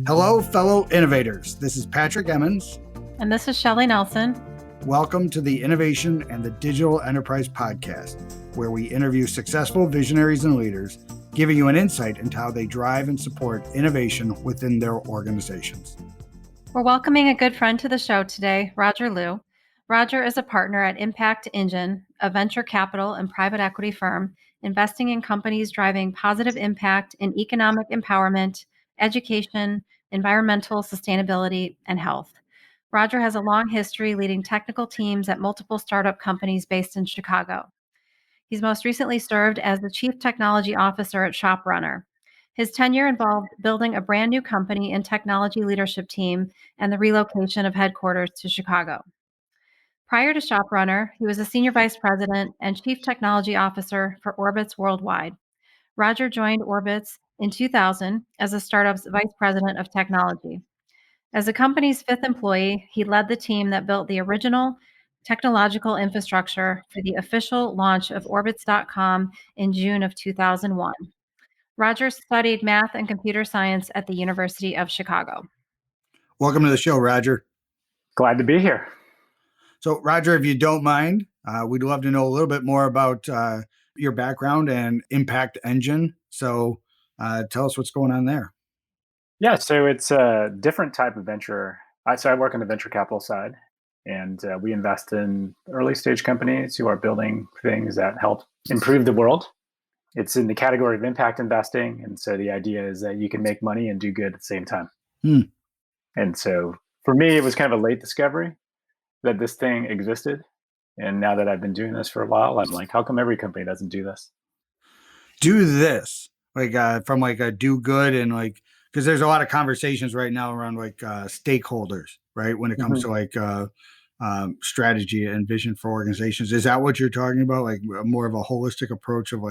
Hello, fellow innovators. This is Patrick Emmons. And this is Shelley Nelson. Welcome to the Innovation and the Digital Enterprise Podcast, where we interview successful visionaries and leaders, giving you an insight into how they drive and support innovation within their organizations. We're welcoming a good friend to the show today, Roger Liew. Roger is a partner at Impact Engine, a venture capital and private equity firm investing in companies driving positive impact in economic empowerment, education, environmental sustainability, and health. Roger has a long history leading technical teams at multiple startup companies based in Chicago. He's most recently served as the Chief Technology Officer at ShopRunner. His tenure involved building a brand new company and technology leadership team and the relocation of headquarters to Chicago. Prior to ShopRunner, he was a Senior Vice President and Chief Technology Officer for Orbitz Worldwide. Roger joined Orbitz in 2000 as the startup's Vice President of Technology. As the company's fifth employee, he led the team that built the original technological infrastructure for the official launch of Orbitz.com in June of 2001. Roger studied math and computer science at the University of Chicago. Welcome to the show, Roger. Glad to be here. So, Roger, if you don't mind, we'd love to know a little bit more about your background and Impact Engine. So tell us what's going on there. Yeah, so it's a different type of venture. I work on the venture capital side, and we invest in early stage companies who are building things that help improve the world. It's in the category of impact investing. And so the idea is that you can make money and do good at the same time. And so for me, it was kind of a late discovery that this thing existed. And now that I've been doing this for a while, I'm like, how come every company doesn't do this? Do this, from a do good and because there's a lot of conversations right now around stakeholders, right? When it comes to strategy and vision for organizations. Is that what you're talking about? Like more of a holistic approach of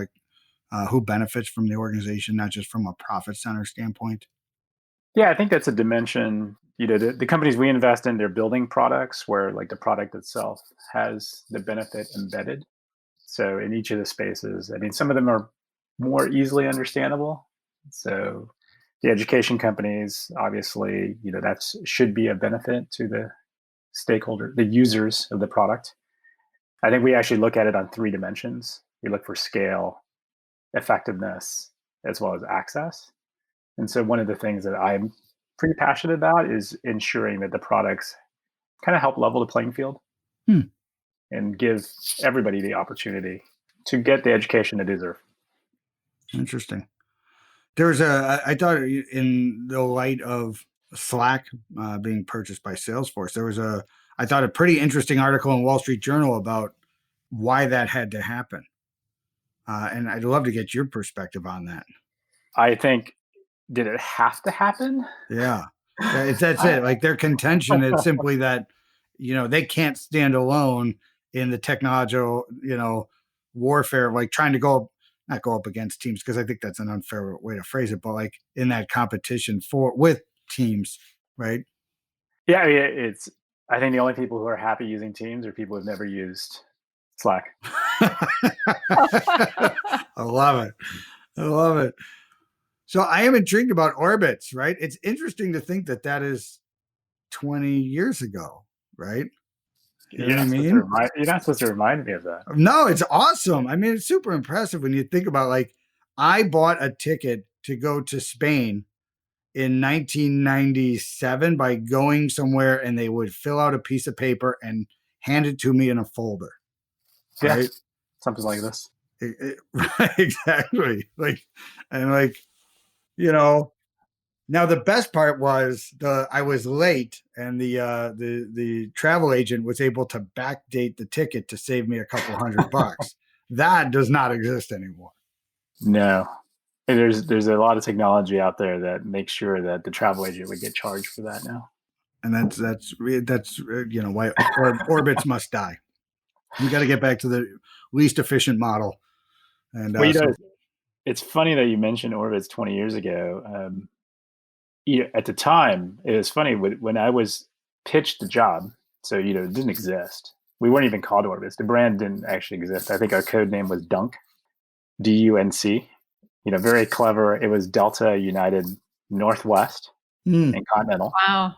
who benefits from the organization, not just from a profit center standpoint? Yeah, I think that's a dimension. The companies we invest in, they're building products where the product itself has the benefit embedded. So in each of the spaces, some of them are more easily understandable. So the education companies, obviously, that should be a benefit to the stakeholder, the users of the product. I think we actually look at it on three dimensions. We look for scale, effectiveness, as well as access. And so one of the things that I'm pretty passionate about is ensuring that the products kind of help level the playing field and give everybody the opportunity to get the education they deserve. Interesting. I thought in the light of Slack being purchased by Salesforce, there was a pretty interesting article in Wall Street Journal about why that had to happen. And I'd love to get your perspective on that. I think, did it have to happen? Yeah. That's it. Their contention is simply that, they can't stand alone in the technological, warfare of trying to not go up against teams, because I think that's an unfair way to phrase it, but in that competition with teams, right? Yeah, I think the only people who are happy using Teams are people who've never used Slack. I love it. So I am intrigued about Orbitz, right? It's interesting to think that is 20 years ago, right? You're not supposed to remind me of that. No, it's awesome. It's super impressive when you think about I bought a ticket to go to Spain in 1997 by going somewhere, and they would fill out a piece of paper and hand it to me in a folder. Yeah, right? Something like this. Right, exactly. Now the best part was I was late, and the travel agent was able to backdate the ticket to save me a couple $100. That does not exist anymore. No, there's a lot of technology out there that makes sure that the travel agent would get charged for that now. And that's why Orbitz must die. We got to get back to the least efficient model. And it's funny that you mentioned Orbitz 20 years ago. At the time, it was funny when I was pitched the job. So it didn't exist. we weren't even called Orbitz. The brand didn't actually exist. I think our code name was Dunk, DUNC. Very clever. It was Delta, United, Northwest, and Continental. Wow.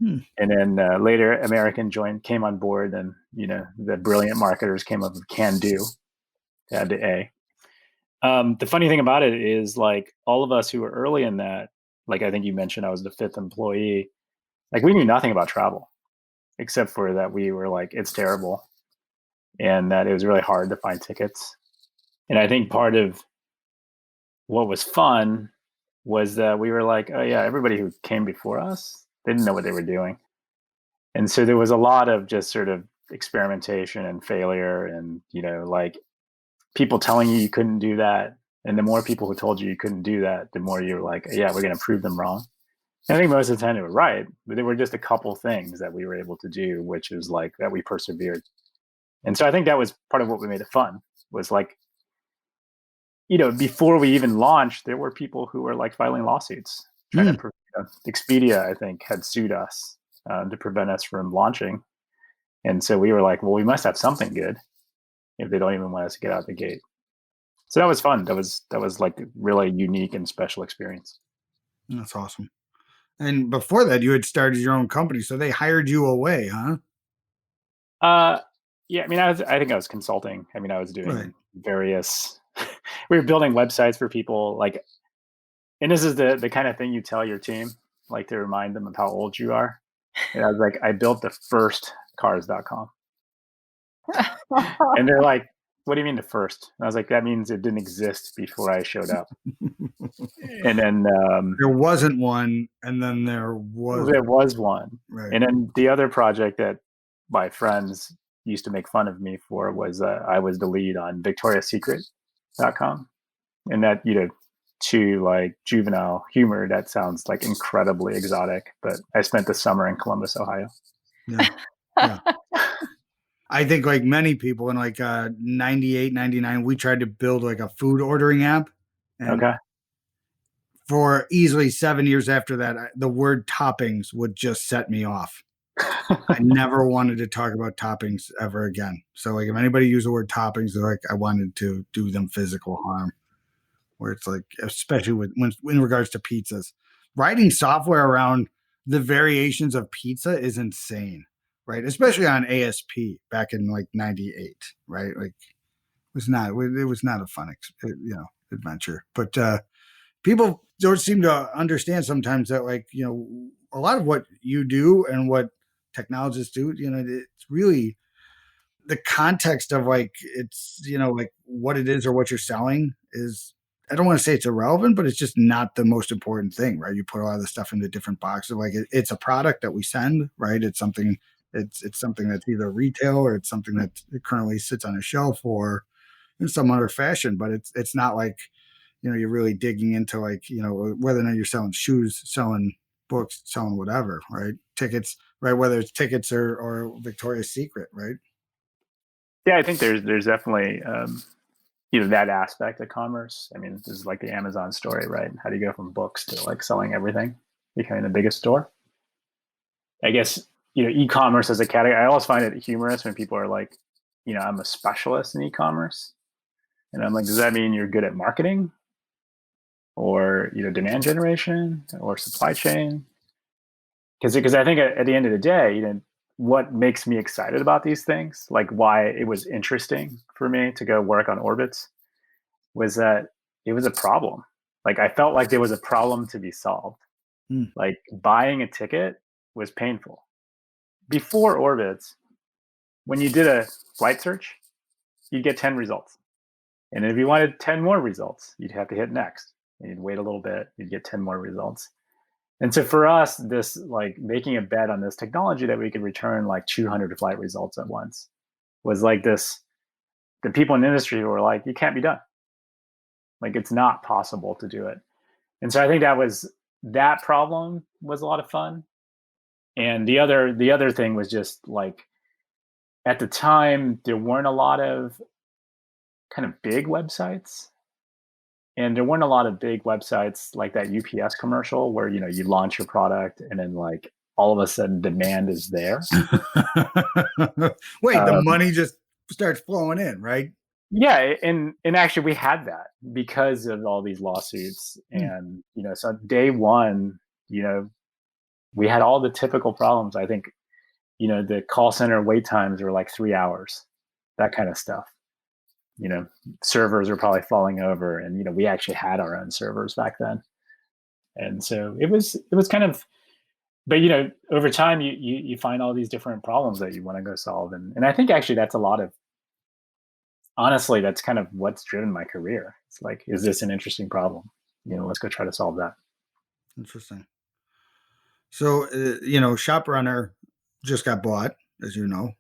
And then later, American came on board, and the brilliant marketers came up with Can Do to add the A. The funny thing about it is, like, all of us who were early in that, like I think you mentioned, I was the 5th employee. Like, we knew nothing about travel, except for that we were like, it's terrible, and that it was really hard to find tickets. And I think part of what was fun was that we were like, oh yeah, everybody who came before us, they didn't know what they were doing. And so there was a lot of just sort of experimentation and failure, and like, people telling you couldn't do that. And the more people who told you couldn't do that, the more you're like, yeah, we're going to prove them wrong. And I think most of the time they were right, but there were just a couple things that we were able to do, which is like that we persevered. And so I think that was part of what made it fun, was like, before we even launched, there were people who were like filing lawsuits, trying to Expedia, I think, had sued us to prevent us from launching. And so we were like, well, we must have something good if they don't even want us to get out the gate. So that was fun. That was like a really unique and special experience. That's awesome. And before that, you had started your own company, so they hired you away, huh? Yeah. I mean, I think I was consulting. I mean, I was doing various. We were building websites for people, like, and this is the kind of thing you tell your team, like, to remind them of how old you are. And I was like, I built the first cars.com. And they're like, what do you mean the first? And I was like, that means it didn't exist before I showed up. And then there wasn't one, and then there was one. Right. And then the other project that my friends used to make fun of me for was I was the lead on victoriasecret.com. And that, to like juvenile humor, that sounds like incredibly exotic, but I spent the summer in Columbus, Ohio. Yeah. I think, like many people in like 98, 99, we tried to build like a food ordering app. And for easily 7 years after that, the word toppings would just set me off. I never wanted to talk about toppings ever again. So like, if anybody used the word toppings, they're like, I wanted to do them physical harm. Where it's like, especially when in regards to pizzas, writing software around the variations of pizza is insane, right? Especially on ASP back in like 98, right? Like, it was not a fun, adventure. But people don't seem to understand sometimes that, like, a lot of what you do and what technologists do, it's really the context of like, it's, like what it is or what you're selling is, I don't want to say it's irrelevant, but it's just not the most important thing, right? You put a lot of the stuff into different boxes. Like, it's a product that we send, right? It's something that's either retail or it's something that currently sits on a shelf or in some other fashion, but it's not like, you're really digging into like, whether or not you're selling shoes, selling books, selling whatever, right? Tickets, right? Whether it's tickets or Victoria's Secret, right? Yeah, I think there's definitely that aspect of commerce. I mean, this is like the Amazon story, right? How do you go from books to like selling everything, becoming the biggest store? I guess, e-commerce as a category, I always find it humorous when people are like, I'm a specialist in e-commerce. And I'm like, does that mean you're good at marketing or, demand generation or supply chain? Because I think at the end of the day, what makes me excited about these things, like why it was interesting for me to go work on Orbitz, was that it was a problem. Like, I felt like there was a problem to be solved. Like, buying a ticket was painful. Before Orbitz, when you did a flight search, you'd get 10 results. And if you wanted 10 more results, you'd have to hit next. And you'd wait a little bit, you'd get 10 more results. And so for us, this, like, making a bet on this technology that we could return like 200 flight results at once was like this, the people in the industry were like, you can't be done. Like, it's not possible to do it. And so I think that problem was a lot of fun. And the other thing was just like, at the time, there weren't a lot of kind of big websites. And there weren't a lot of big websites like that UPS commercial where, you launch your product and then like all of a sudden demand is there. Wait, the money just starts flowing in, right? Yeah, and actually we had that because of all these lawsuits, and so day one, we had all the typical problems. I think the call center wait times were like 3 hours, that kind of stuff. Servers were probably falling over, and we actually had our own servers back then, and so it was kind of. But over time, you find all these different problems that you want to go solve, and I think actually that's a lot of. Honestly, that's kind of what's driven my career. It's like, is this an interesting problem? Let's go try to solve that. Interesting. So, ShopRunner just got bought, as you know.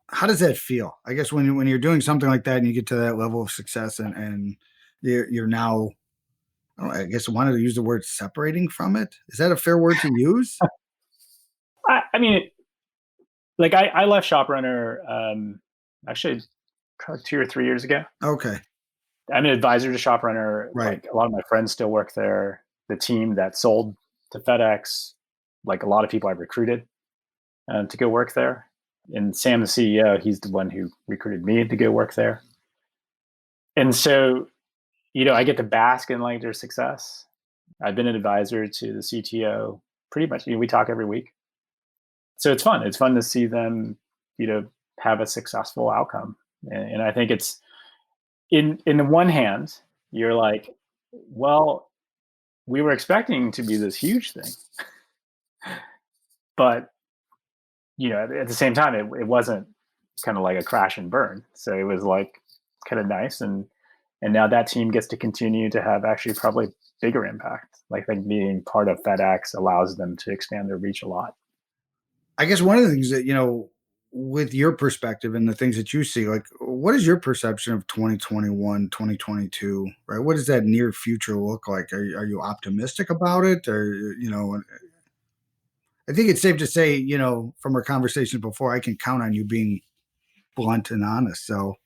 How does that feel? I guess when you're doing something like that and you get to that level of success and you're now, I guess I wanted to use the word separating from it. Is that a fair word to use? I mean, like I left ShopRunner actually probably 2 or 3 years ago. Okay. I'm an advisor to ShopRunner. Right. Like a lot of my friends still work there. The team that sold to FedEx, like a lot of people I recruited to go work there. And Sam, the CEO, he's the one who recruited me to go work there. And so, I get to bask in like their success. I've been an advisor to the CTO pretty much. We talk every week. So it's fun. It's fun to see them, have a successful outcome. And I think it's in the one hand, you're like, well, we were expecting to be this huge thing, but at the same time, it wasn't kind of like a crash and burn. So it was like kind of nice, and now that team gets to continue to have actually probably bigger impact. Like being part of FedEx allows them to expand their reach a lot. I guess one of the things that with your perspective and the things that you see, like, what is your perception of 2021, 2022, right? What does that near future look like? Are you optimistic about it? Or, I think it's safe to say, from our conversations before, I can count on you being blunt and honest. So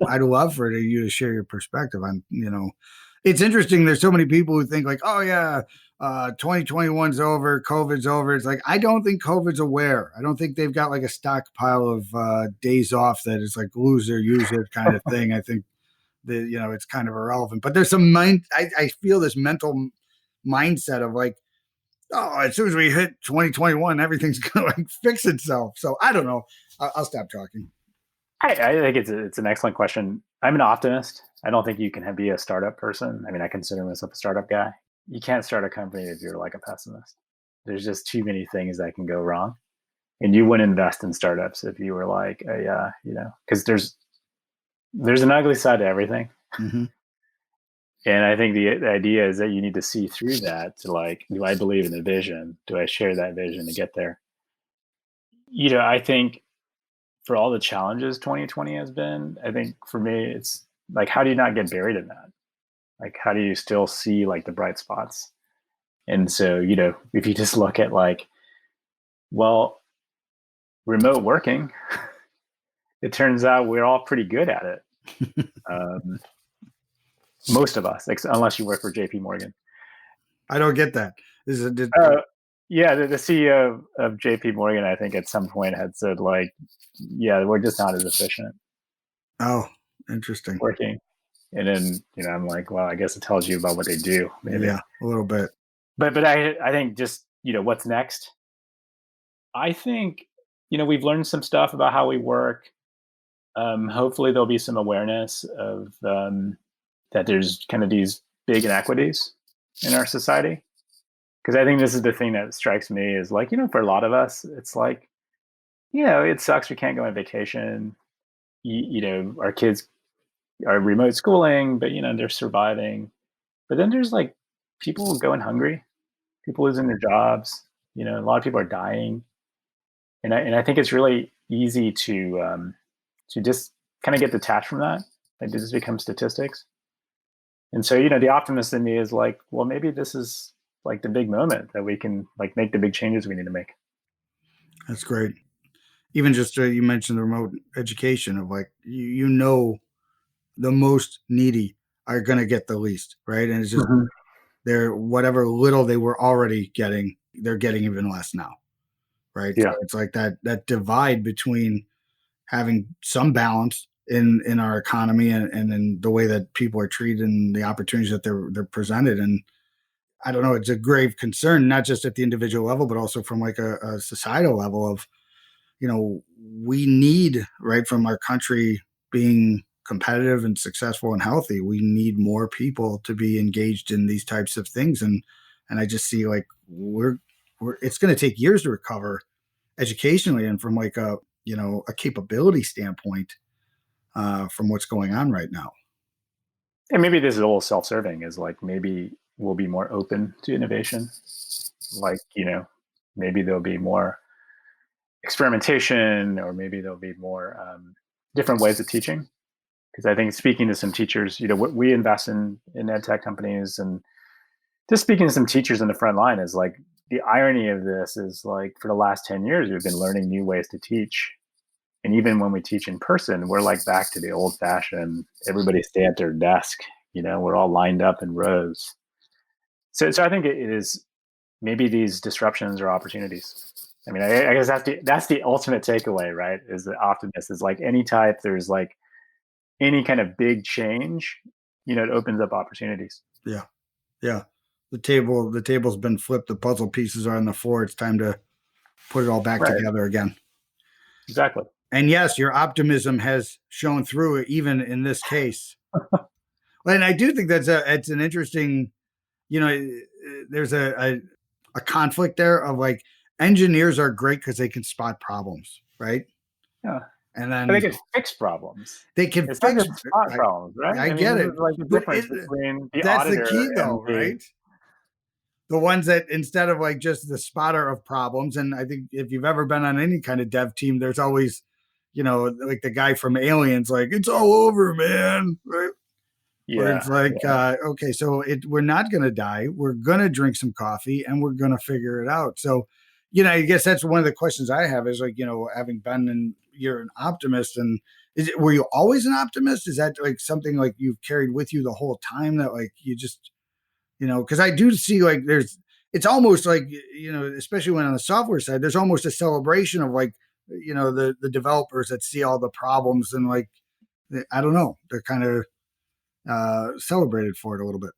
I'd love for you to share your perspective on, it's interesting. There's so many people who think like, oh yeah, 2021's over, COVID's over. It's like, I don't think COVID's aware. I don't think they've got like a stockpile of days off that is like lose or use it kind of thing. I think that, it's kind of irrelevant, but there's some I feel this mental mindset of like, oh, as soon as we hit 2021, everything's going to like fix itself. So I don't know. I'll stop talking. I think it's an excellent question. I'm an optimist. I don't think you can be a startup person. I mean, I consider myself a startup guy. You can't start a company if you're like a pessimist. There's just too many things that can go wrong. And you wouldn't invest in startups if you were like, because there's an ugly side to everything. Mm-hmm. And I think the idea is that you need to see through that to like, do I believe in the vision? Do I share that vision to get there? I think for all the challenges 2020 has been, I think for me, it's like, how do you not get buried in that? Like, how do you still see like the bright spots? And so, if you just look at like, well, remote working, it turns out we're all pretty good at it. Most of us, unless you work for JP Morgan. I don't get that. This is the CEO of JP Morgan, I think at some point had said like, yeah, we're just not as efficient. Oh, interesting. Working. And then, I'm like, well, I guess it tells you about what they do. Maybe. Yeah, a little bit. But I think just, what's next? I think, we've learned some stuff about how we work. Hopefully there'll be some awareness of that there's kind of these big inequities in our society. Because I think this is the thing that strikes me is like, for a lot of us, it's like, it sucks we can't go on vacation. Our kids are remote schooling, but, they're surviving. But then there's like people going hungry, people losing their jobs. A lot of people are dying. And I think it's really easy to just kind of get detached from that. Like this just becomes statistics. And so, the optimist in me is like, well, maybe this is like the big moment that we can like make the big changes we need to make. That's great. Even just you mentioned the remote education of like, the most needy are going to get the least, right? And it's just they're whatever little they were already getting, they're getting even less now, right? Yeah. So it's like that divide between having some balance in our economy and in the way that people are treated and the opportunities that they're presented. And I don't know, it's a grave concern, not just at the individual level, but also from like a societal level of, we need, right, from our country being competitive and successful and healthy, we need more people to be engaged in these types of things. And I just see like we're it's going to take years to recover educationally and from like a capability standpoint from what's going on right now. And maybe this is a little self-serving, is like maybe we'll be more open to innovation. Like, maybe there'll be more experimentation, or maybe there'll be more different ways of teaching. Because I think speaking to some teachers, we invest in ed tech companies, and just speaking to some teachers in the front line is like, the irony of this is like, for the last 10 years, we've been learning new ways to teach. And even when we teach in person, we're like back to the old fashioned, everybody stay at their desk, we're all lined up in rows. So I think it is, maybe these disruptions are opportunities. I mean, I guess that's the ultimate takeaway, right? Is the optimist is like, any type, there's like any kind of big change, it opens up opportunities. Yeah. Yeah. The table's been flipped. The puzzle pieces are on the floor. It's time to put it all back together again. Exactly. And yes, your optimism has shown through even in this case. And I do think it's an interesting, there's a conflict there of like, engineers are great because they can spot problems, right? Yeah. And then but they can fix problems. They can it's fix not just spot problems, right? I get it. Like the difference between the that's auditor the key, though, and right? The ones that, instead of like just the spotter of problems, and I think if you've ever been on any kind of dev team, there's always, like the guy from Aliens, like, it's all over, man, right? Yeah. Where it's like, okay, so we're not going to die. We're going to drink some coffee and we're going to figure it out. So, I guess that's one of the questions I have is like, having been you're an optimist, and were you always an optimist? Is that like something like you've carried with you the whole time, that like you just, because I do see like it's almost like, especially when on the software side, there's almost a celebration of like, the developers that see all the problems and like, I don't know, they're kind of celebrated for it a little bit.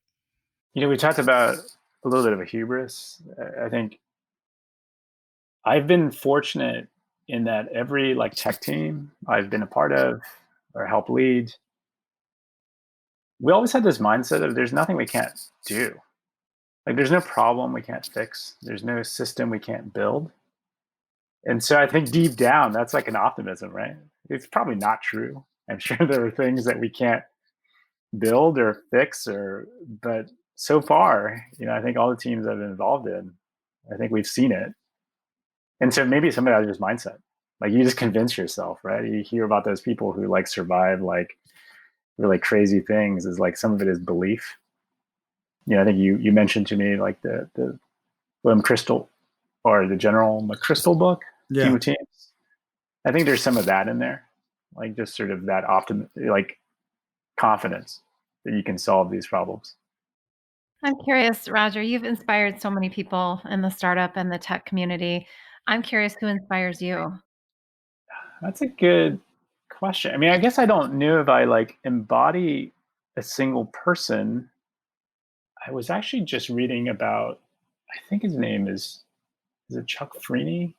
We talked about a little bit of a hubris. I think I've been fortunate in that every like tech team I've been a part of or help lead, we always had this mindset of there's nothing we can't do. Like, there's no problem we can't fix. There's no system we can't build. And so I think deep down, that's like an optimism, right? It's probably not true. I'm sure there are things that we can't build or fix, but so far, I think all the teams I've been involved in, I think we've seen it. And so maybe some of that is just mindset. Like, you just convince yourself, right? You hear about those people who like survive like really crazy things, is like some of it is belief. I think you mentioned to me like the William Crystal or the General McChrystal book, Team of Teams. I think there's some of that in there, like just sort of that like confidence that you can solve these problems. I'm curious, Roger, you've inspired so many people in the startup and the tech community. I'm curious, who inspires you? That's a good question. I mean, I guess I don't know if I like embody a single person. I was actually just reading about, I think his name is it Chuck Freeney?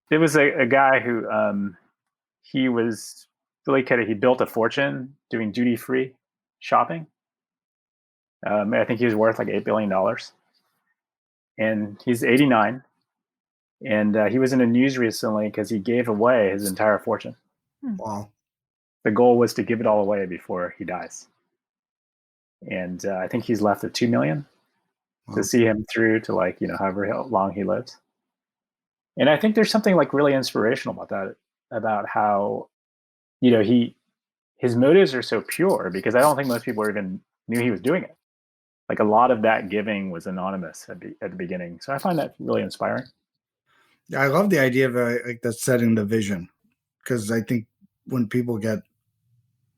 There was a guy who he was really he built a fortune doing duty-free shopping. I think he was worth like $8 billion. And he's 89. And he was in the news recently because he gave away his entire fortune. Wow. The goal was to give it all away before he dies. And I think he's left with $2 million to see him through to like, however long he lives. And I think there's something like really inspirational about that, about how, his motives are so pure, because I don't think most people even knew he was doing it. Like, a lot of that giving was anonymous at the beginning. So I find that really inspiring. Yeah, I love the idea of like that, setting the vision, because I think when people get,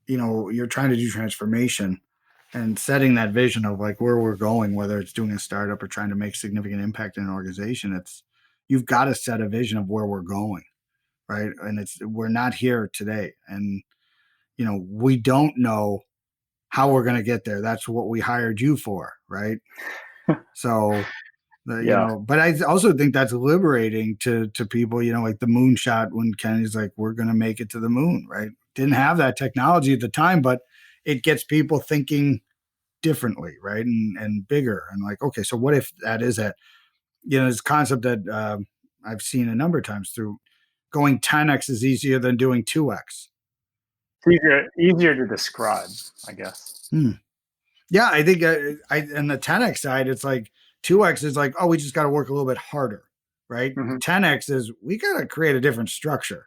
you're trying to do transformation, and setting that vision of like where we're going, whether it's doing a startup or trying to make significant impact in an organization, you've got to set a vision of where we're going, right? And we're not here today, and we don't know how we're going to get there. That's what we hired you for, right? So but I also think that's liberating to people, like the moonshot, when Kennedy's like, we're going to make it to the moon, right? Didn't have that technology at the time, but it gets people thinking differently, right? And bigger, and like, okay, so what if that is it? This concept that I've seen a number of times through going 10x is easier than doing 2x. It's easier to describe, I guess. Yeah, I think on the 10x side, it's like 2x is like, oh, we just got to work a little bit harder, right? 10x is we got to create a different structure,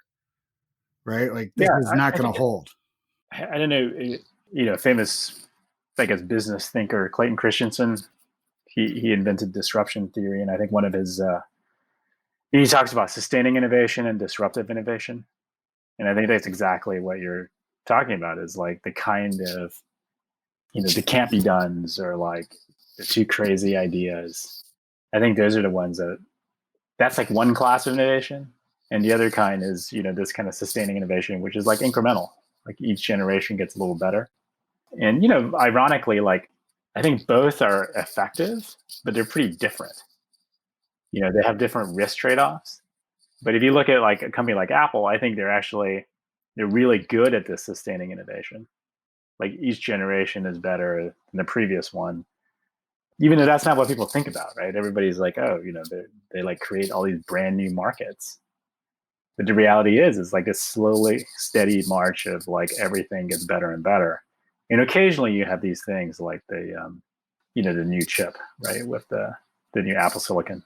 right? Like this is not going to hold. I don't know, famous, I guess, business thinker Clayton Christensen. He invented disruption theory, and I think one of his he talks about sustaining innovation and disruptive innovation, and I think that's exactly what you're talking about. Is like the kind of the can't be dones, or like the too crazy ideas. I think those are the ones that's like one class of innovation, and the other kind is this kind of sustaining innovation, which is like incremental. Like each generation gets a little better, and ironically, like I think both are effective, but they're pretty different. They have different risk trade-offs. But if you look at like a company like Apple, I think they're really good at this sustaining innovation. Like each generation is better than the previous one, even though that's not what people think about, right? Everybody's like, oh, they like create all these brand new markets. But the reality is like a slowly steady march of like everything gets better and better. And occasionally you have these things like the new chip, right, with the new Apple Silicon.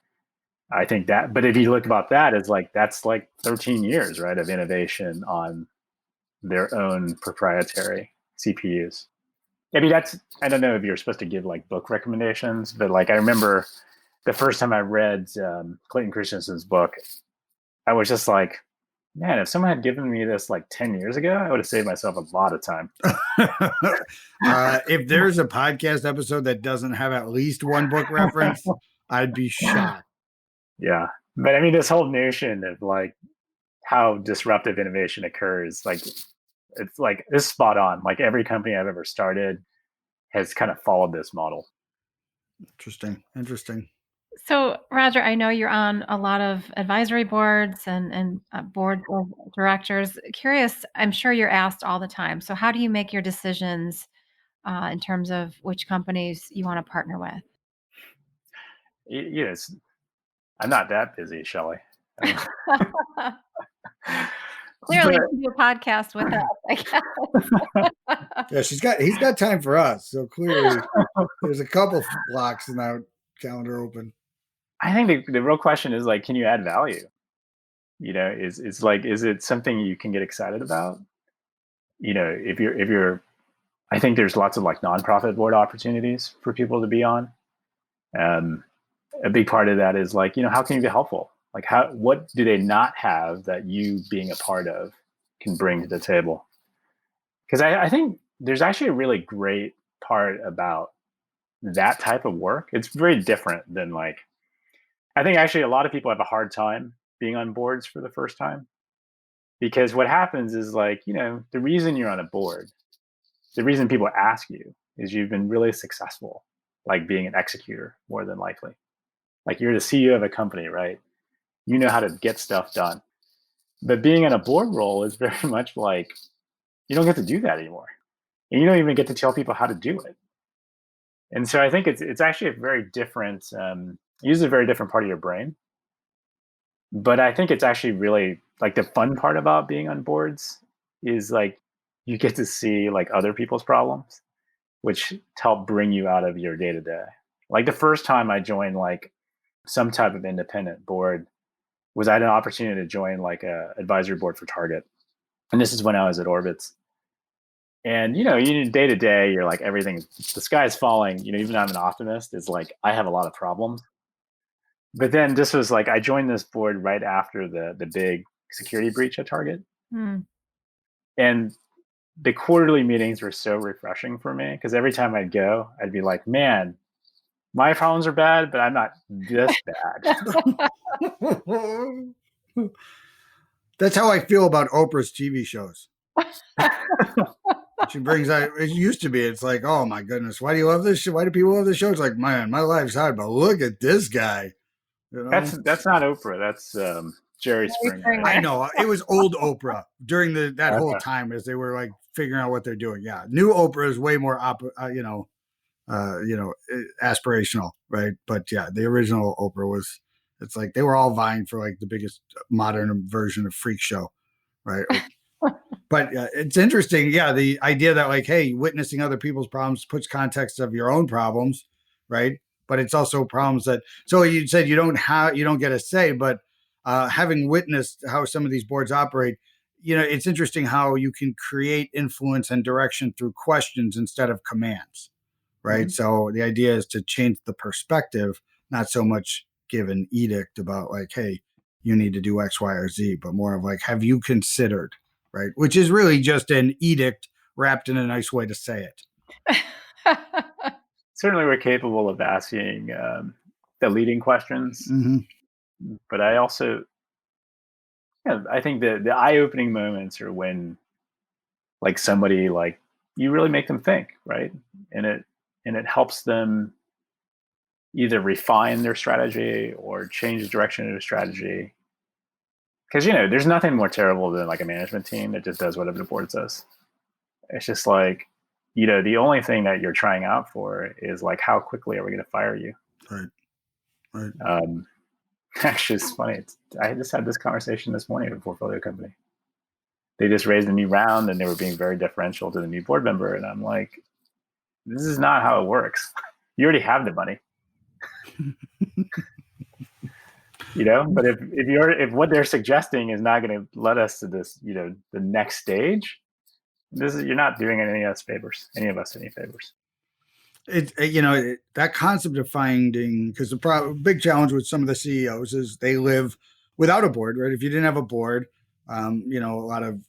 I think that, but if you look about that, it's like that's like 13 years, right, of innovation on their own proprietary CPUs. I mean, I don't know if you're supposed to give like book recommendations, but like I remember the first time I read Clayton Christensen's book, I was just like, man, if someone had given me this like 10 years ago, I would have saved myself a lot of time. If there's a podcast episode that doesn't have at least one book reference, I'd be shocked. Yeah. But I mean, this whole notion of like how disruptive innovation occurs, like it's like it's spot on. Like every company I've ever started has kind of followed this model. Interesting. So, Roger, I know you're on a lot of advisory boards and board of directors. Curious, I'm sure you're asked all the time. So, how do you make your decisions in terms of which companies you want to partner with? Yes, I'm not that busy, Shelley. Clearly, you can do a podcast with us, I Yeah, guess. he's got time for us. So clearly, there's a couple blocks in that calendar open. I think the real question is like, can you add value? Is it something you can get excited about? If you're, I think there's lots of like nonprofit board opportunities for people to be on. A big part of that is like, how can you be helpful? Like what do they not have that you being a part of can bring to the table? Because I think there's actually a really great part about that type of work. It's very different than like, I think actually a lot of people have a hard time being on boards for the first time, because what happens is like, the reason you're on a board, the reason people ask you is you've been really successful, like being an executor more than likely. Like you're the CEO of a company, right? You know how to get stuff done. But being in a board role is very much like, you don't get to do that anymore. And you don't even get to tell people how to do it. And so I think it's actually a very different, uses a very different part of your brain. But I think it's actually really like the fun part about being on boards is like you get to see like other people's problems, which help bring you out of your day to day. Like the first time I joined like some type of independent board was I had an opportunity to join like a advisory board for Target. And this is when I was at Orbitz. And, you day to day, you're like, everything, the sky's falling, even though I'm an optimist, is like, I have a lot of problems. But then this was like, I joined this board right after the big security breach at Target. And the quarterly meetings were so refreshing for me because every time I'd go, I'd be like, man, my problems are bad, but I'm not this bad. That's how I feel about Oprah's TV shows. She brings out, it used to be, it's like, oh my goodness, why do you love this show? Why do people love this show? It's like, man, my life's hard, but look at this guy. You know? That's not Oprah. That's Jerry Springer. I know. It was old Oprah during that whole Okay. time as they were like figuring out what they're doing. Yeah. New Oprah is way more, aspirational, right? But yeah, the original Oprah was, it's like they were all vying for like the biggest modern version of Freak Show, right? Like, but it's interesting. Yeah. The idea that like, hey, witnessing other people's problems puts context of your own problems, right? But it's also problems that, so you said you don't get a say, but having witnessed how some of these boards operate, it's interesting how you can create influence and direction through questions instead of commands, right? Mm-hmm. So the idea is to change the perspective, not so much give an edict about like, hey, you need to do X, Y, or Z, but more of like, have you considered, right? Which is really just an edict wrapped in a nice way to say it. Certainly we're capable of asking the leading questions, mm-hmm. But I also, I think the eye-opening moments are when like somebody like you really make them think, right? And it helps them either refine their strategy or change the direction of their strategy. Because there's nothing more terrible than like a management team that just does whatever the board says. It's just like, the only thing that you're trying out for is like, how quickly are we going to fire you? Right. Actually, it's funny. I just had this conversation this morning with a portfolio company. They just raised a new round and they were being very deferential to the new board member. And I'm like, this is not how it works. You already have the money. But if what they're suggesting is not going to let us to this, the next stage, you're not doing any of us any favors. That concept of finding, because the big challenge with some of the CEOs is they live without a board, right? If you didn't have a board, a lot of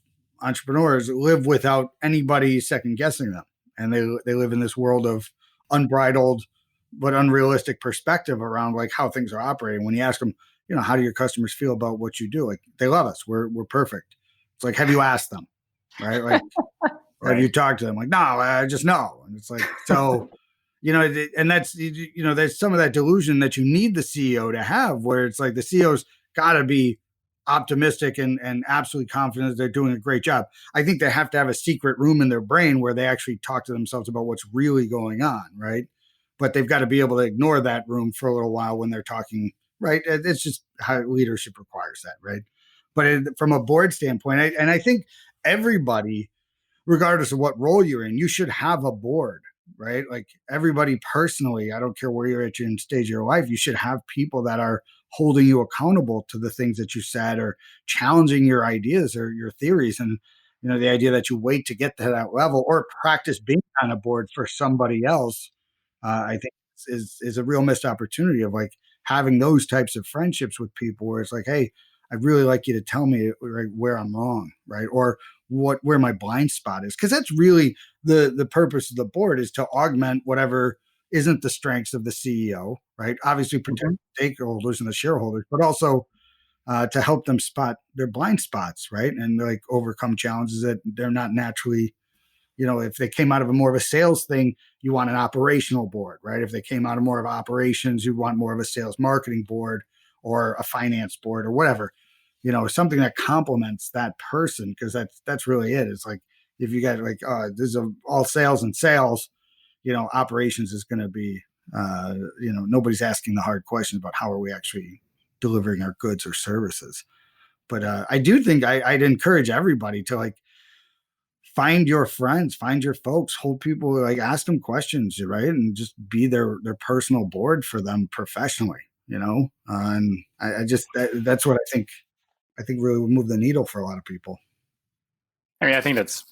entrepreneurs live without anybody second guessing them, and they live in this world of unbridled but unrealistic perspective around like how things are operating. When you ask them, how do your customers feel about what you do? Like, they love us. We're perfect. It's like, have you asked them, right? Like, right. Have you talked to them? Like, no, I just know. And it's like, so, and that's, there's some of that delusion that you need the CEO to have, where it's like the CEO's got to be optimistic and absolutely confident that they're doing a great job. I think they have to have a secret room in their brain where they actually talk to themselves about what's really going on, right? But they've got to be able to ignore that room for a little while when they're talking, right? It's just how leadership requires that, right? But from a board standpoint, I think everybody, regardless of what role you're in, you should have a board, right? Like everybody personally, I don't care where you're at in stage of your life, you should have people that are holding you accountable to the things that you said or challenging your ideas or your theories. And, the idea that you wait to get to that level or practice being on a board for somebody else, I think is a real missed opportunity of like having those types of friendships with people where it's like, hey, I'd really like you to tell me where I'm wrong, right? Or where my blind spot is. Because that's really the purpose of the board, is to augment whatever isn't the strengths of the CEO, right? Obviously protect stakeholders and the shareholders, but also to help them spot their blind spots, right? And like overcome challenges that they're not naturally, if they came out of more of a sales thing, you want an operational board, right? If they came out of more of operations, you want more of a sales marketing board or a finance board or whatever, something that complements that person, because that's really it. It's like, if you got like, this is all sales and sales, operations is going to be, nobody's asking the hard questions about how are we actually delivering our goods or services. But I do think I'd encourage everybody to like find your friends, find your folks, hold people, like ask them questions, right? And just be their personal board for them professionally, and I just, that's what I think really would move the needle for a lot of people. I mean, I think that's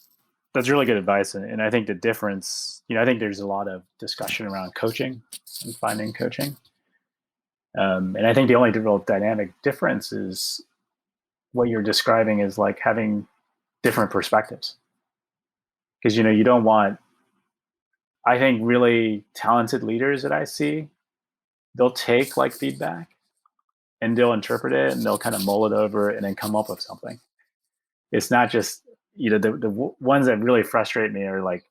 really good advice. And I think the difference, I think there's a lot of discussion around coaching and finding coaching. And I think the only real dynamic difference is what you're describing is like having different perspectives. Because, you don't want, I think really talented leaders that I see, they'll take like feedback and they'll interpret it and they'll kind of mull it over and then come up with something. It's not just, the ones that really frustrate me are like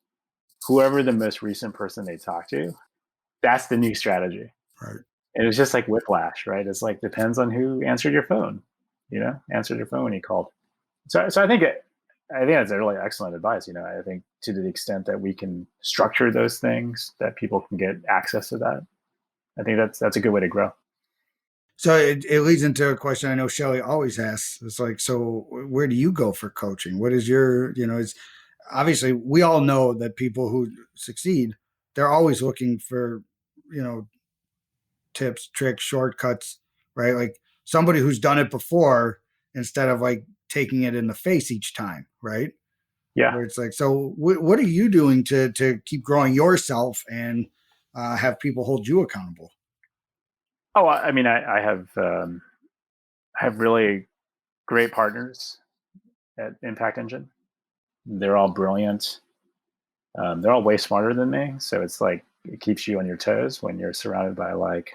whoever the most recent person they talk to, that's the new strategy. Right. And it was just like whiplash, right? It's like, depends on who answered your phone, answered your phone when you called. So I think that's a really excellent advice. I think to the extent that we can structure those things, that people can get access to that, I think that's a good way to grow. So it leads into a question I know Shelly always asks. It's like, so where do you go for coaching? What is your, it's obviously we all know that people who succeed, they're always looking for, tips, tricks, shortcuts, right? Like somebody who's done it before instead of like taking it in the face each time, right? Yeah. Where it's like, so what are you doing to keep growing yourself and have people hold you accountable? Oh, I mean, I have really great partners at Impact Engine. They're all brilliant. They're all way smarter than me. So it's like, it keeps you on your toes when you're surrounded by like,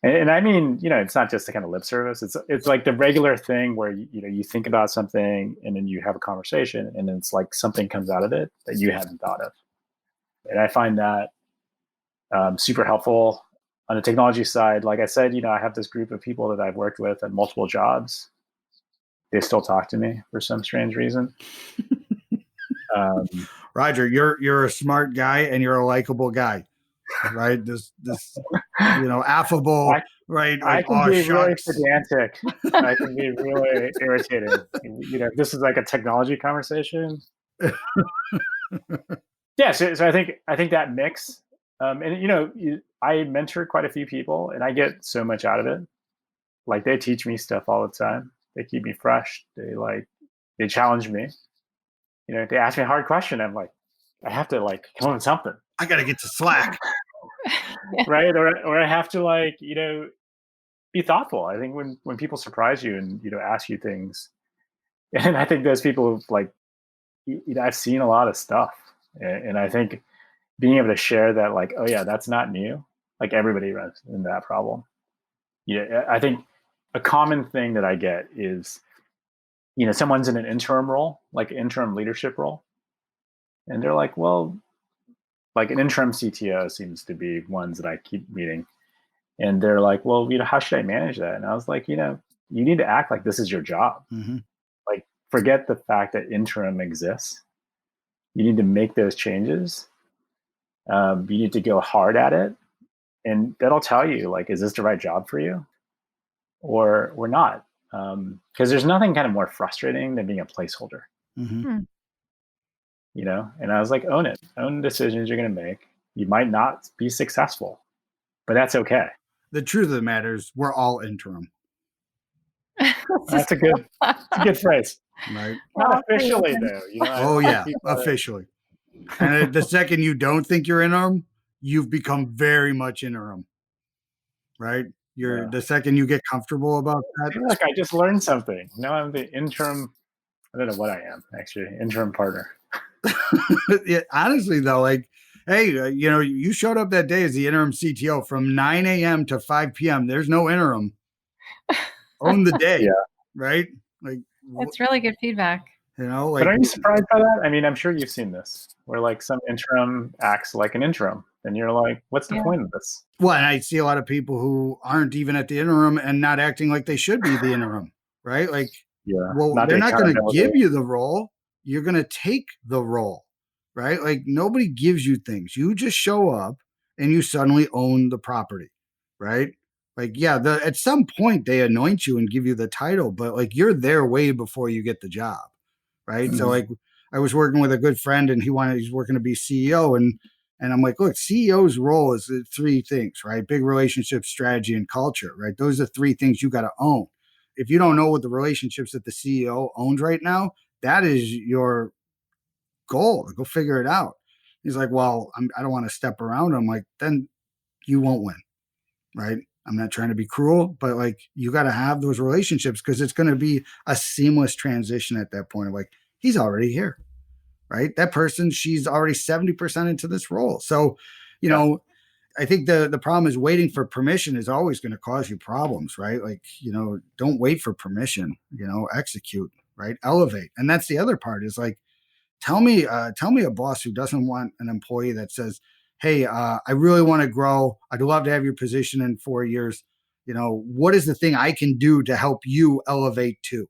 and I mean, it's not just the kind of lip service. It's like the regular thing where, you think about something and then you have a conversation and then it's like something comes out of it that you hadn't thought of. And I find that super helpful. On the technology side, like I said, I have this group of people that I've worked with at multiple jobs. They still talk to me for some strange reason. Roger, you're a smart guy and you're a likable guy, right? This affable, right? I Like, can be really shucks. pedantic. I can be really irritating. If this is like a technology conversation. Yeah, so I think that mix, and I mentor quite a few people, and I get so much out of it. Like they teach me stuff all the time. They keep me fresh. They challenge me. They ask me a hard question. I'm like, I have to like come up with something. I got to get to Slack, right? Or I have to like be thoughtful. I think when people surprise you and ask you things, and I think those people like I've seen a lot of stuff, and I think being able to share that, like, oh yeah, that's not new. Like everybody runs into that problem. Yeah, I think a common thing that I get is, someone's in an interim role, like interim leadership role, and they're like, well, like an interim CTO seems to be ones that I keep meeting, and they're like, well, how should I manage that? And I was like, you need to act like this is your job. Mm-hmm. Like, forget the fact that interim exists. You need to make those changes. You need to go hard at it, and that'll tell you, like, is this the right job for you, or not? Because there's nothing kind of more frustrating than being a placeholder. Mm-hmm. And I was like, own it. Own the decisions you're going to make. You might not be successful, but that's okay. The truth of the matter is we're all interim. That's a good phrase. Right. Not officially though. Oh yeah, officially. And the second you don't think you're interim, you've become very much interim. Right? The second you get comfortable about that. Look, I just learned something. Now I'm the interim. I don't know what I am, actually. Interim partner. Yeah, honestly though, like, hey, you showed up that day as the interim CTO from 9 a.m. to 5 p.m. There's no interim. Own the day. Yeah. Right? Like, it's really good feedback. Like, but are you surprised by that? I mean, I'm sure you've seen this, where like some interim acts like an interim, and you're like, what's the point of this? Well, and I see a lot of people who aren't even at the interim and not acting like they should be the interim, right? Like, well, they're not going to give you the role. You're going to take the role, right? Like, nobody gives you things. You just show up and you suddenly own the property, right? Like, yeah, at some point they anoint you and give you the title, but like you're there way before you get the job, right? Mm-hmm. So like I was working with a good friend and he's working to be CEO, and I'm like, look, CEO's role is three things, right? Big relationships, strategy, and culture, right? Those are three things you got to own. If you don't know what the relationships that the CEO owns right now, that is your goal. Go figure it out. He's like, well, I don't want to step around. I'm like, then you won't win, right? I'm not trying to be cruel, but like you got to have those relationships because it's going to be a seamless transition at that point. Like, he's already here, right? That person, she's already 70% into this role. So, you know, I think the problem is waiting for permission is always going to cause you problems, right? Like, don't wait for permission, execute, right? Elevate. And that's the other part is like, tell me a boss who doesn't want an employee that says, hey, I really want to grow. I'd love to have your position in 4 years. What is the thing I can do to help you elevate too?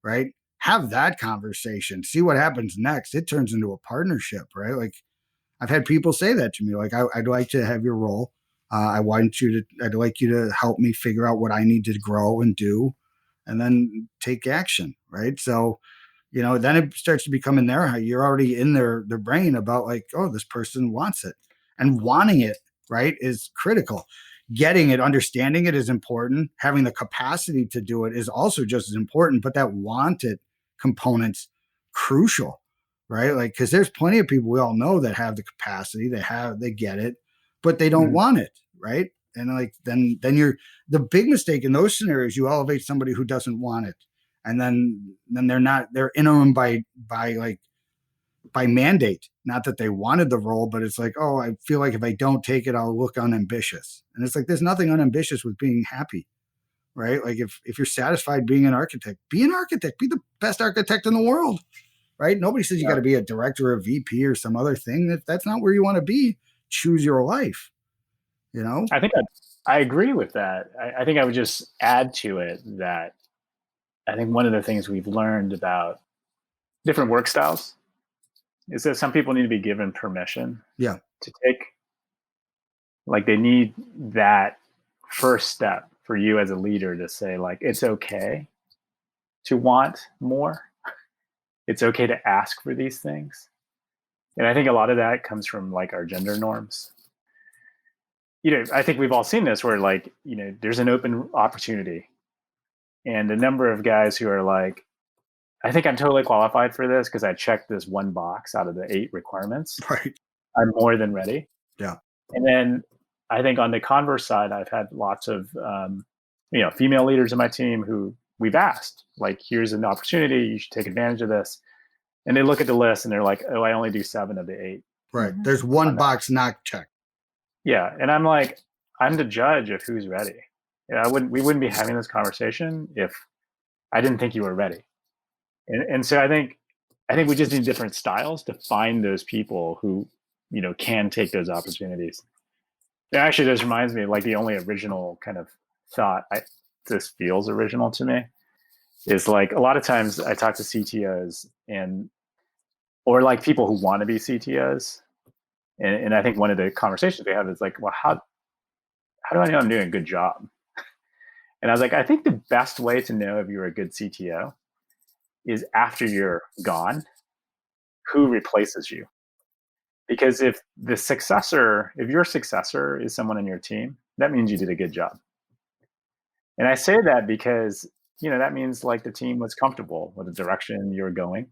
Right? Have that conversation. See what happens next. It turns into a partnership, right? Like I've had people say that to me. Like I'd like to have your role. I'd like you to help me figure out what I need to grow and do, and then take action, right? So, then it starts to become in their, you're already in their brain about like, oh, this person wants it, and wanting it, right, is critical. Getting it, understanding it is important. Having the capacity to do it is also just as important, but that wanted component's crucial, right? Like, because there's plenty of people we all know that have the capacity, they get it, but they don't want it, right? And like then you're the big mistake in those scenarios. You elevate somebody who doesn't want it, and then they're interim by mandate. Not that they wanted the role, but it's like, oh, I feel like if I don't take it, I'll look unambitious. And it's like there's nothing unambitious with being happy, right? Like if you're satisfied being an architect, be an architect, be the best architect in the world, right? Nobody says you got to be a director or a VP or some other thing. If that's not where you want to be, choose your life. I think I agree with that. I think I would just add to it that I think one of the things we've learned about different work styles is that some people need to be given permission to take, like they need that first step for you as a leader to say like, it's okay to want more. It's okay to ask for these things. And I think a lot of that comes from like our gender norms. I think we've all seen this where like, there's an open opportunity and a number of guys who are like, I think I'm totally qualified for this because I checked this one box out of the 8 requirements. Right. I'm more than ready. Yeah. And then I think on the converse side, I've had lots of, female leaders in my team who we've asked, like, here's an opportunity. You should take advantage of this. And they look at the list and they're like, oh, I only do 7 of the 8. Right. There's one box not checked. Yeah. And I'm like, I'm the judge of who's ready. We wouldn't be having this conversation if I didn't think you were ready. And so I think we just need different styles to find those people who, can take those opportunities. It actually just reminds me of like the only original kind of thought, this feels original to me, is like a lot of times I talk to CTOs or like people who want to be CTOs. And I think one of the conversations we have is like, well, how do I know I'm doing a good job? And I was like, I think the best way to know if you're a good CTO is after you're gone, who replaces you? Because if your successor is someone in your team, that means you did a good job. And I say that because, that means like the team was comfortable with the direction you're going.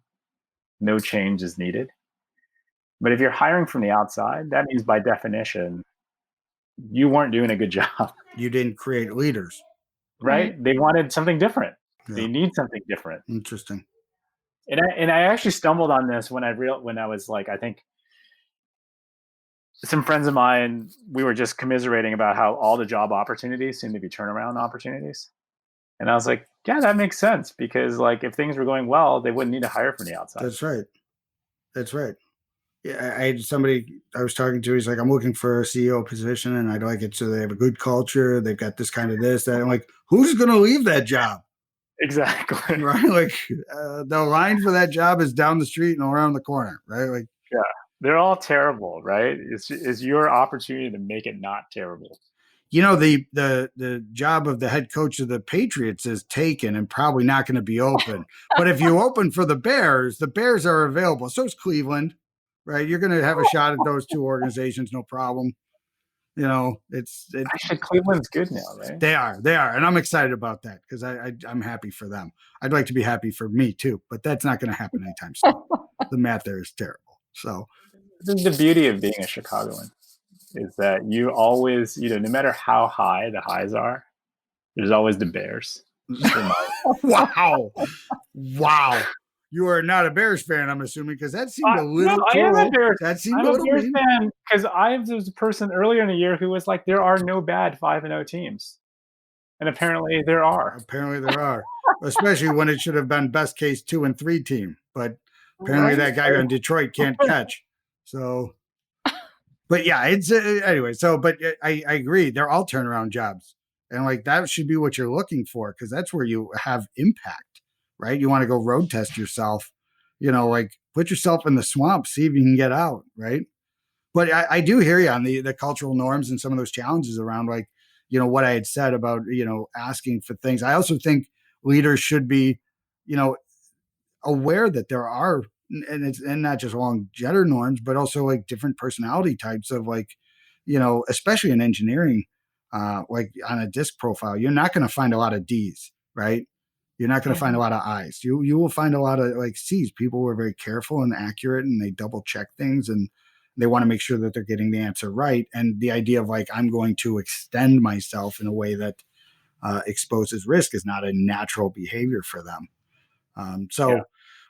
No change is needed. But if you're hiring from the outside, that means by definition, you weren't doing a good job. You didn't create leaders. Right? They wanted something different. Yeah. They need something different. Interesting. And I actually stumbled on this when I was like, I think some friends of mine, we were just commiserating about how all the job opportunities seem to be turnaround opportunities. And I was like, yeah, that makes sense because like if things were going well, they wouldn't need to hire from the outside. That's right. Yeah, I had somebody I was talking to. He's like, I'm looking for a CEO position, and I'd like it so they have a good culture. They've got this kind of this, that. I'm like, who's going to leave that job? Exactly. Right. Like the line for that job is down the street and around the corner. Right. Like, yeah, they're all terrible. Right. It's your opportunity to make it not terrible. The job of the head coach of the Patriots is taken and probably not going to be open. But if you open for the Bears are available. So is Cleveland. Right, you're going to have a shot at those 2 organizations, no problem. Actually Cleveland's good now, right? They are, and I'm excited about that because I'm happy for them. I'd like to be happy for me too, but that's not going to happen anytime soon. The math there is terrible. So, this is the beauty of being a Chicagoan, is that you always, no matter how high the highs are, there's always the Bears. Wow. You are not a Bears fan, I'm assuming, because that seemed a little no, I am a cruel. Bears. That seemed I'm a a little Bears mean. fan because I was a person earlier in the year who was like, there are no bad 5-0 teams, and apparently there are. Apparently there are, especially when it should have been best case 2-3 team. But apparently Right? that guy in Detroit can't catch. So, but yeah, it's anyway. So, but I agree. They're all turnaround jobs, and like that should be what you're looking for because that's where you have impact, right? You want to go road test yourself, like put yourself in the swamp, see if you can get out, right? But I do hear you on the cultural norms and some of those challenges around like, what I had said about, asking for things. I also think leaders should be, you know, aware that there are, and not just along gender norms, but also like different personality types of like, especially in engineering, like on a disc profile, you're not going to find a lot of D's, right? You're not going to find a lot of I's. You will find a lot of like C's. People who are very careful and accurate, and they double check things, and they want to make sure that they're getting the answer right. And the idea of like I'm going to extend myself in a way that exposes risk is not a natural behavior for them. So,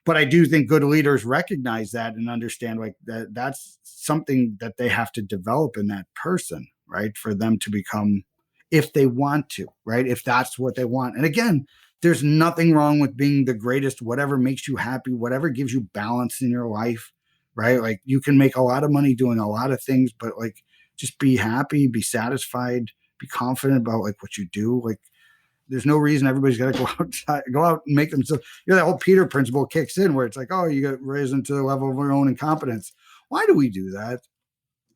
but I do think good leaders recognize that and understand like that's something that they have to develop in that person, right? For them to become, if they want to, right? If that's what they want. And again, there's nothing wrong with being the greatest, whatever makes you happy, whatever gives you balance in your life, right? Like you can make a lot of money doing a lot of things, but like just be happy, be satisfied, be confident about like what you do. Like there's no reason everybody's got to go outside, go out and make themselves. That whole Peter principle kicks in where it's like, oh, you get risen to the level of your own incompetence. Why do we do that?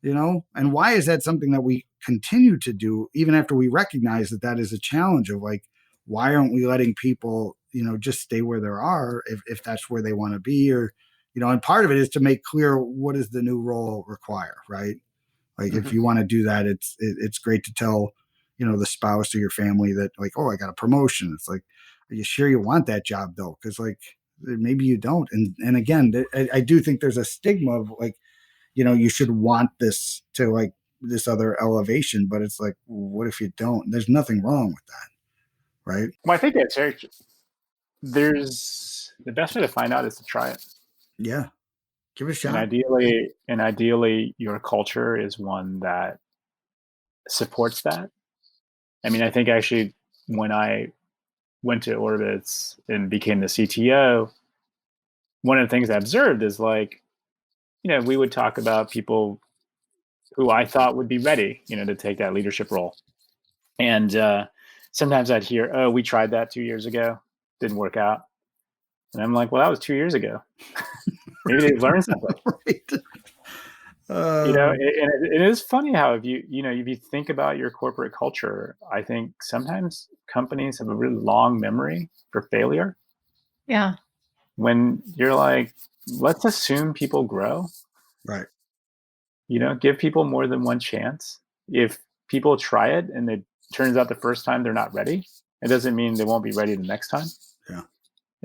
And why is that something that we continue to do even after we recognize that that is a challenge of like, why aren't we letting people, just stay where they are if that's where they want to be or, and part of it is to make clear what does the new role require, right? Like if you want to do that, it's great to tell, the spouse or your family that like, oh, I got a promotion. It's like, are you sure you want that job though? Because like maybe you don't. And again, I do think there's a stigma of like, you should want this to like this other elevation, but it's like, what if you don't? There's nothing wrong with that, right? Well, I think that's there's the best way to find out is to try it. Yeah, give it a shot. And ideally, your culture is one that supports that. I mean, I think actually when I went to Orbitz and became the CTO, one of the things I observed is like, we would talk about people who I thought would be ready, to take that leadership role. And sometimes I'd hear, oh, we tried that 2 years ago, didn't work out. And I'm like, well, that was 2 years ago. Maybe they've learned something. Right. And it is funny how if you think about your corporate culture, I think sometimes companies have a really long memory for failure. Yeah. When you're like, let's assume people grow. Right. Give people more than one chance. If people try it and it turns out the first time they're not ready, it doesn't mean they won't be ready the next time. Yeah.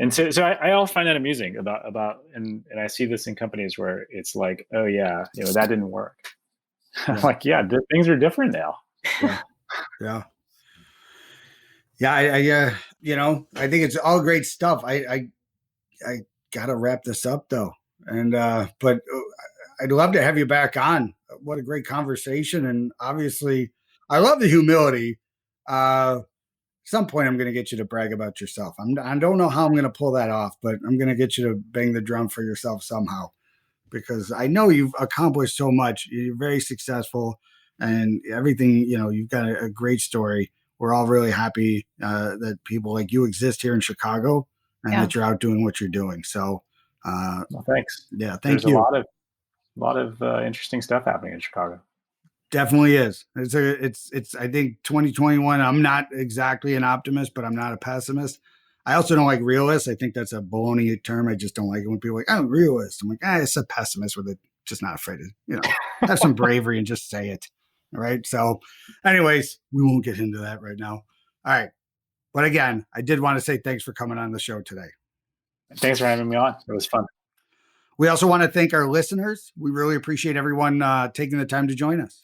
And so I all find that amusing about and I see this in companies where it's like, oh yeah, that didn't work. Yeah. I'm like, yeah, things are different now. Yeah. I think it's all great stuff. I gotta wrap this up though, and but I'd love to have you back on. What a great conversation, and obviously, I love the humility. Some point I'm going to get you to brag about yourself. I don't know how I'm going to pull that off, but I'm going to get you to bang the drum for yourself somehow because I know you've accomplished so much. You're very successful and everything, you've got a great story. We're all really happy that people like you exist here in Chicago and that you're out doing what you're doing. So, well, thanks. Yeah. Thank you. There's a lot of interesting stuff happening in Chicago. Definitely is. It's I think 2021, I'm not exactly an optimist, but I'm not a pessimist. I also don't like realists. I think that's a baloney term. I just don't like it when people are like, I'm a realist. I'm like, it's a pessimist with it. Just not afraid to, have some bravery and just say it. All right. So anyways, we won't get into that right now. All right. But again, I did want to say thanks for coming on the show today. Thanks for having me on. It was fun. We also want to thank our listeners. We really appreciate everyone taking the time to join us.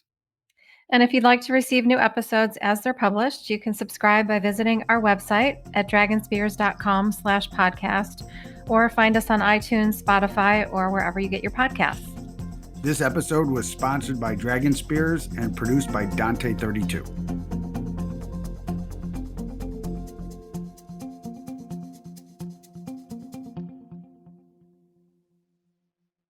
And if you'd like to receive new episodes as they're published, you can subscribe by visiting our website at dragonspears.com/podcast, or find us on iTunes, Spotify, or wherever you get your podcasts. This episode was sponsored by Dragon Spears and produced by Dante32.